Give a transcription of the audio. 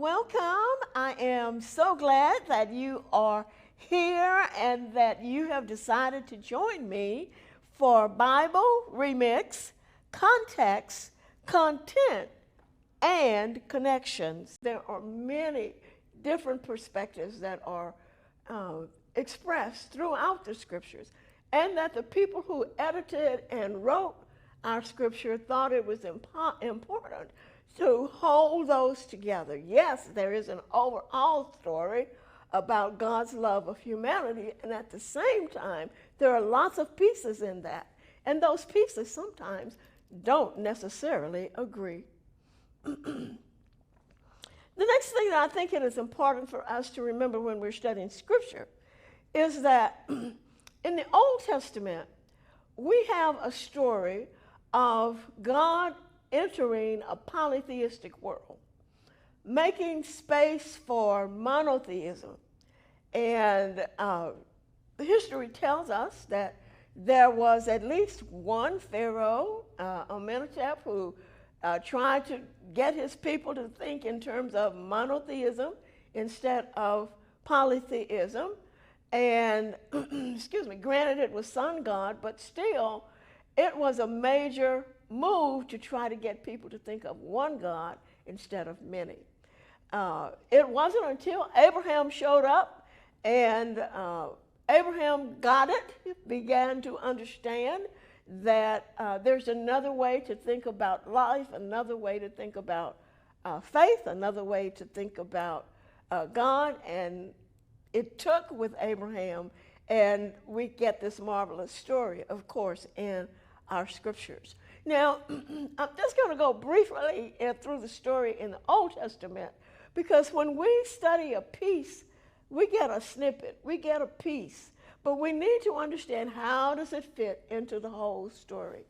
Welcome. I am so glad that you are here and that you have decided to join me for Bible Remix, Context, Content, and Connections. There are many different perspectives that are expressed throughout the scriptures, and that the people who edited and wrote our scripture thought it was important to hold those together. Yes, there is an overall story about God's love of humanity, and at the same time, there are lots of pieces in that, and those pieces sometimes don't necessarily agree. The next thing that I think it is important for us to remember when we're studying Scripture is that in the Old Testament, we have a story of God entering a polytheistic world, making space for monotheism. And history tells us that there was at least one pharaoh, Amenhotep, who tried to get his people to think in terms of monotheism instead of polytheism. And, excuse me, granted it was sun god, but still it was a major move to try to get people to think of one God instead of many. It wasn't until Abraham showed up and Abraham got it, began to understand that there's another way to think about life, another way to think about faith, another way to think about God, and it took with Abraham, and we get this marvelous story, of course, in our scriptures. Now, I'm just going to go briefly through the story in the Old Testament, because when we study a piece, we get a snippet, we get a piece, but we need to understand how does it fit into the whole story.